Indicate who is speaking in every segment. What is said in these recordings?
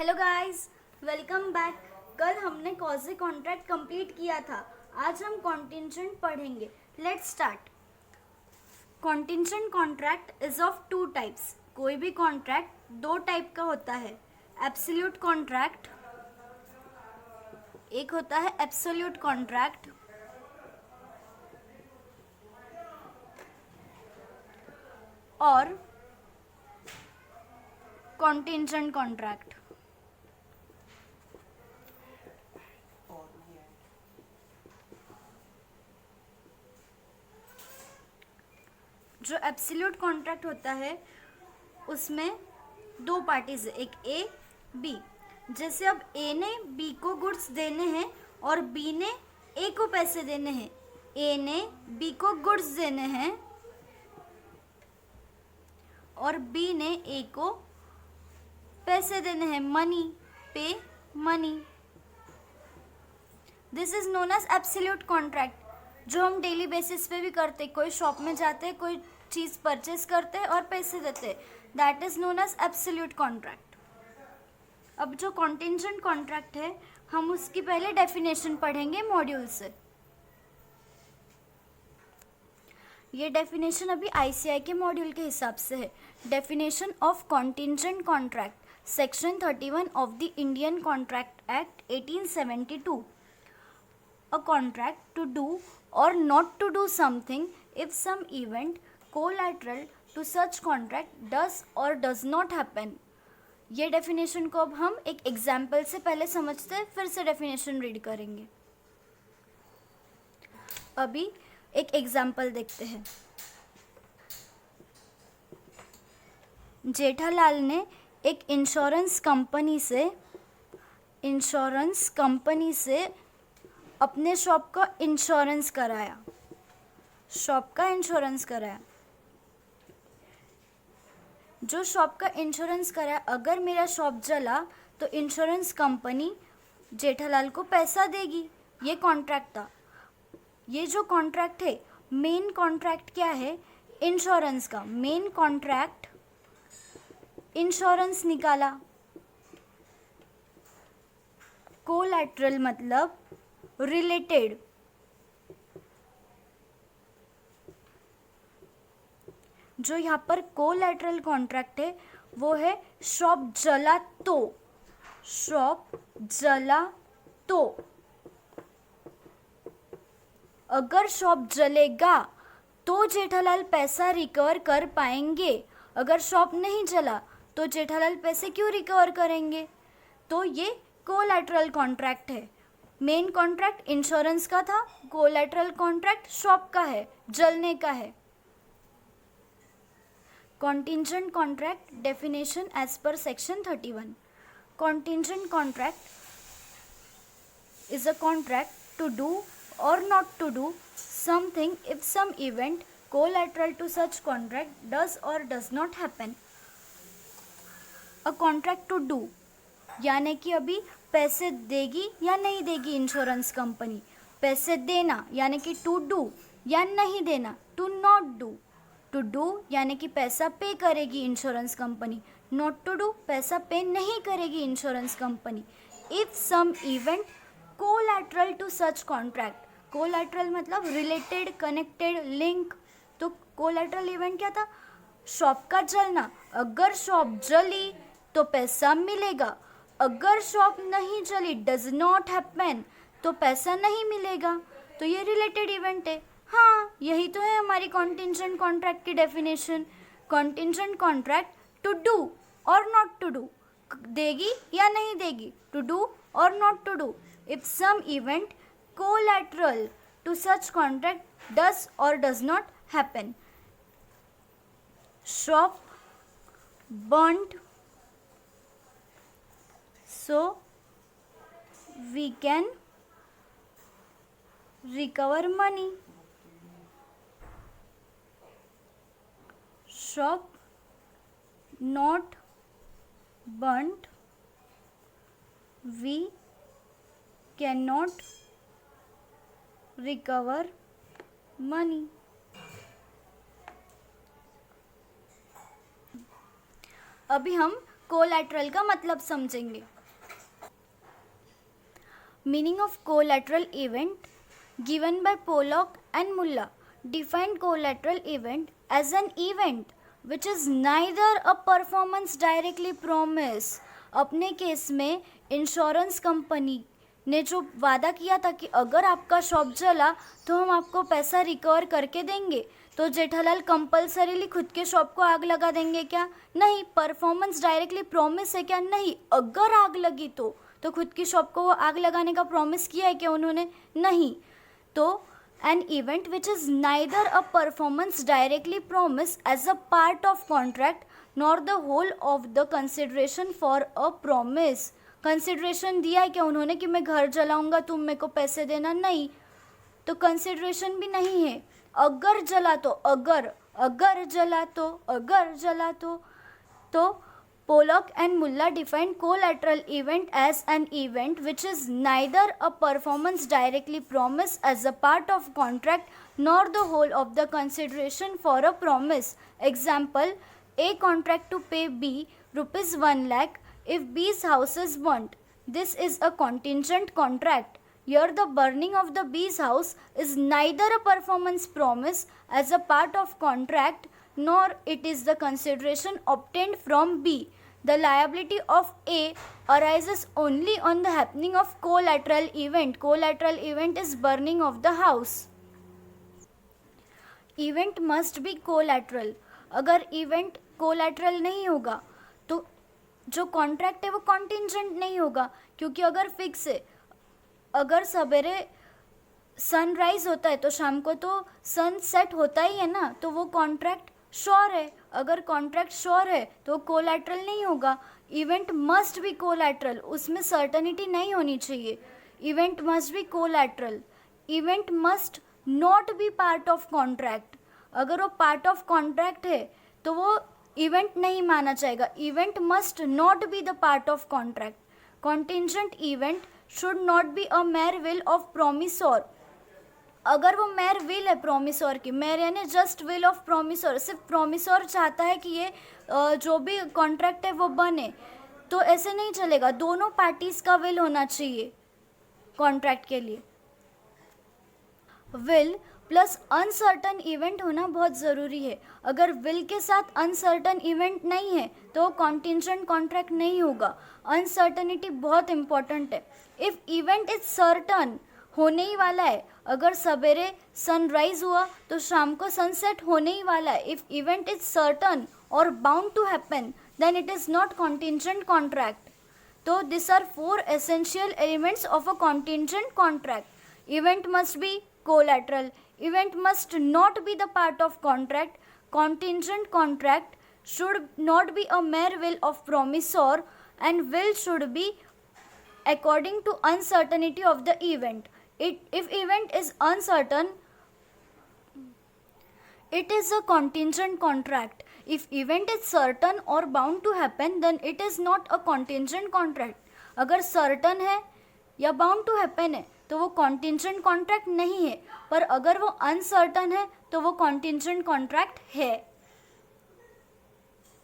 Speaker 1: Hello guys, welcome back. कल हमने कॉजी contract complete किया था। आज हम कॉन्टिंजेंट पढ़ेंगे। Let's start. Contingent contract is of two types. कोई भी कॉन्ट्रैक्ट दो टाइप का होता है। एब्सोल्यूट कॉन्ट्रैक्ट, एक होता है एब्सोल्यूट कॉन्ट्रैक्ट और कॉन्टिंजेंट कॉन्ट्रैक्ट। जो एब्सोल्यूट कॉन्ट्रैक्ट होता है उसमें दो पार्टीज है, एक ए बी। जैसे अब ए ने बी को गुड्स देने हैं और बी ने ए को पैसे देने हैं। ए ने बी को गुड्स देने हैं और बी ने ए को पैसे देने हैं। Money, pay money. This is known as absolute contract, जो हम डेली बेसिस पे भी करते। कोई शॉप में जाते, कोई चीज़ परचेज करते और पैसे देते, that is known as absolute contract. अब जो कॉन्टिंजेंट कॉन्ट्रैक्ट है, हम उसकी पहले डेफिनेशन पढ़ेंगे मॉड्यूल से। ये डेफिनेशन अभी आईसीआई के मॉड्यूल के हिसाब से है। Definition of contingent contract, section 31 of the Indian contract act 1872। A contract to do or not to do something if some event collateral to such contract does or does not happen। ये definition को अब हम एक example से पहले समझते हैं, फिर से डेफिनेशन रीड करेंगे। अभी एक एग्जाम्पल देखते हैं। जेठालाल ने एक इंश्योरेंस कंपनी से अपने शॉप का इंश्योरेंस कराया। जो शॉप का इंश्योरेंस कराया, अगर मेरा शॉप जला तो इंश्योरेंस कंपनी जेठालाल को पैसा देगी। ये कॉन्ट्रैक्ट था। ये जो कॉन्ट्रैक्ट है, मेन कॉन्ट्रैक्ट क्या है? इंश्योरेंस का। मेन कॉन्ट्रैक्ट इंश्योरेंस निकाला। कोलैटरल मतलब रिलेटेड। जो यहाँ पर कोलैटरल कॉन्ट्रैक्ट है वो है शॉप जला तो अगर शॉप जलेगा तो जेठालाल पैसा रिकवर कर पाएंगे। अगर शॉप नहीं जला तो जेठालाल पैसे क्यों रिकवर करेंगे? तो ये कोलैटरल कॉन्ट्रैक्ट है। मेन कॉन्ट्रैक्ट इंश्योरेंस का था, कोलैटरल कॉन्ट्रैक्ट शॉप का है, जलने का है। Contingent contract definition as per section 31। Contingent contract is a contract to do और not to do something if some event collateral to such contract does और does not happen. A contract to do यानी कि अभी पैसे देगी या नहीं देगी इंश्योरेंस कंपनी। पैसे देना यानी कि टू डू, या नहीं देना to not do. To do यानी कि पैसा पे करेगी insurance company, not to do पैसा पे नहीं करेगी insurance company. If some event collateral to such contract, collateral मतलब रिलेटेड, कनेक्टेड, लिंक। तो कोलैटरल इवेंट क्या था? शॉप का जलना। अगर शॉप जली तो पैसा मिलेगा। अगर शॉप नहीं जली, डज नॉट हैपन, तो पैसा नहीं मिलेगा। तो ये रिलेटेड इवेंट है। हाँ, यही तो है हमारी कॉन्टिंजेंट कॉन्ट्रैक्ट की definition. Contingent contract to do और नॉट टू डू, देगी या नहीं देगी, टू डू और not to do. If some event collateral to such contract does और does not happen. Shop burnt so we can recover money। shop not burnt, we cannot recover money। अभी हम collateral का मतलब समझेंगे। Meaning of collateral event given by Pollock and Mulla defined collateral event as an event which is neither a performance directly promise. अपने case में insurance company ने जो वादा किया था कि अगर आपका शॉप जला तो हम आपको पैसा रिकवर करके देंगे, तो जेठालाल कंपल्सरीली खुद के शॉप को आग लगा देंगे क्या? नहीं। परफॉर्मेंस डायरेक्टली प्रॉमिस है क्या? नहीं। अगर आग लगी तो खुद की शॉप को वो आग लगाने का प्रॉमिस किया है क्या उन्होंने? नहीं। तो an event which is neither a performance directly promised as a part of contract nor the whole of the consideration for a promise। Consideration दिया है क्या उन्होंने कि मैं घर जलाऊंगा तुम मेरे को पैसे देना? नहीं। तो कंसिडरेशन भी नहीं है। अगर जला तो, अगर जला तो Pollock and Mulla defined collateral event as an event which is neither a performance directly promised as a part of contract nor the whole of the consideration for a promise। Example, A contract to pay B rupees 1 lakh if B's house is burnt. This is a contingent contract. Here the burning of the B's house is neither a performance promise as a part of contract nor it is the consideration obtained from B. The liability of A arises only on the happening of collateral event. Collateral event is burning of the house. Event must be collateral. अगर event collateral नहीं होगा तो जो contract है वो contingent नहीं होगा, क्योंकि अगर फिक्स है, अगर सवेरे सनराइज होता है तो शाम को तो सन सेट होता ही है ना, तो वो कॉन्ट्रैक्ट श्योर है। अगर कॉन्ट्रैक्ट श्योर है तो कोलैटरल नहीं होगा। इवेंट मस्ट बी कोलैटरल, उसमें सर्टेनिटी नहीं होनी चाहिए। Event must be collateral. Event must not B part of contract. अगर वो पार्ट ऑफ कॉन्ट्रैक्ट है तो वो इवेंट नहीं माना जाएगा। Event must not be the part of contract. Contingent event should not be a mere will of promisor. अगर वो मेयर विल है प्रोमिसोर की, मेयर यानी जस्ट विल ऑफ प्रोमिसोर, सिर्फ प्रोमिसोर चाहता है कि ये जो भी कॉन्ट्रैक्ट है वो बने, तो ऐसे नहीं चलेगा। दोनों पार्टीज का विल होना चाहिए कॉन्ट्रैक्ट के लिए। विल प्लस अनसर्टन इवेंट होना बहुत ज़रूरी है। अगर विल के साथ अनसर्टन इवेंट नहीं है तो कॉन्टिंजेंट कॉन्ट्रैक्ट नहीं होगा। अनसर्टनिटी बहुत इंपॉर्टेंट है। इफ़ इवेंट इज सर्टन, होने ही वाला है, अगर सवेरे सनराइज हुआ तो शाम को सनसेट होने ही वाला है, इफ़ इवेंट इज सर्टन और bound to happen then it is not contingent contract. तो this are 4 essential elements of a contingent contract. Event must be collateral, event must not be the part of contract, contingent contract should not be a mere will of promisor, and will should be according to uncertainty of the event. If event is uncertain, it is a contingent contract. If event is certain or bound to happen, then it is not a contingent contract. अगर certain है या bound to happen है तो वो contingent contract नहीं है, पर अगर वो अनसर्टन है तो वो कॉन्टिंजेंट कॉन्ट्रैक्ट है।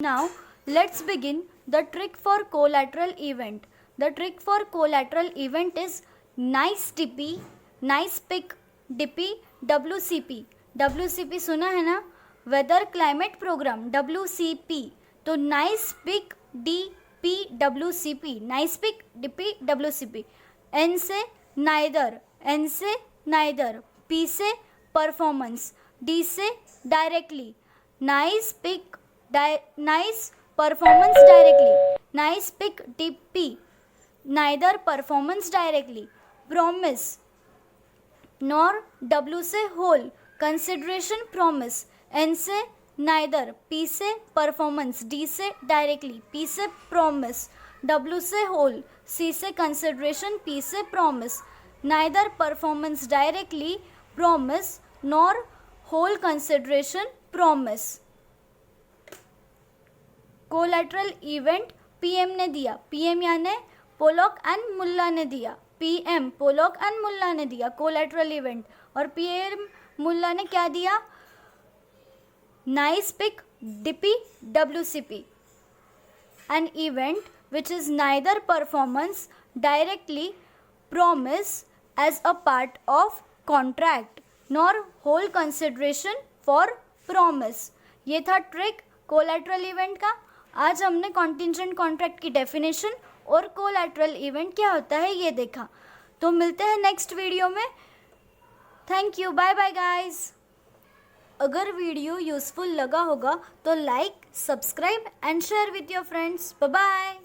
Speaker 1: Now let's begin the trick for collateral event. The trick for collateral event is nice TP, nice pick, DP, WCP। WCP सुना है ना, वेदर क्लाइमेट प्रोग्राम, WCP। तो nice pick, DP, WCP, nice pick, DP, WCP। N से neither, N से neither, P से performance, D से directly. Nice pick, nice performance directly, nice pick, DP, neither performance directly. Promise, nor, W से whole, consideration promise. N से neither, P से performance, D से directly, P से promise, W से whole, C से consideration, P से promise. Neither performance directly promise nor whole consideration promise. Collateral event PM ने दिया, PM यानी पोलॉक एंड मुल्ला ने दिया, PM पोलॉक एंड मुल्ला ने दिया कोलैटरल इवेंट, और PM मुल्ला ने क्या दिया? Nice pick, DP, WCP। an event which is neither performance directly promised as a part of contract nor whole consideration for promise. ये था ट्रिक कोलैटरल इवेंट का. आज हमने कॉन्टिजेंट कॉन्ट्रैक्ट की डेफिनेशन और कोलैटरल इवेंट क्या होता है ये देखा. तो मिलते हैं नेक्स्ट वीडियो में. Thank you. Bye bye guys. अगर वीडियो यूज़फुल लगा होगा तो like, subscribe and share with your friends. Bye bye.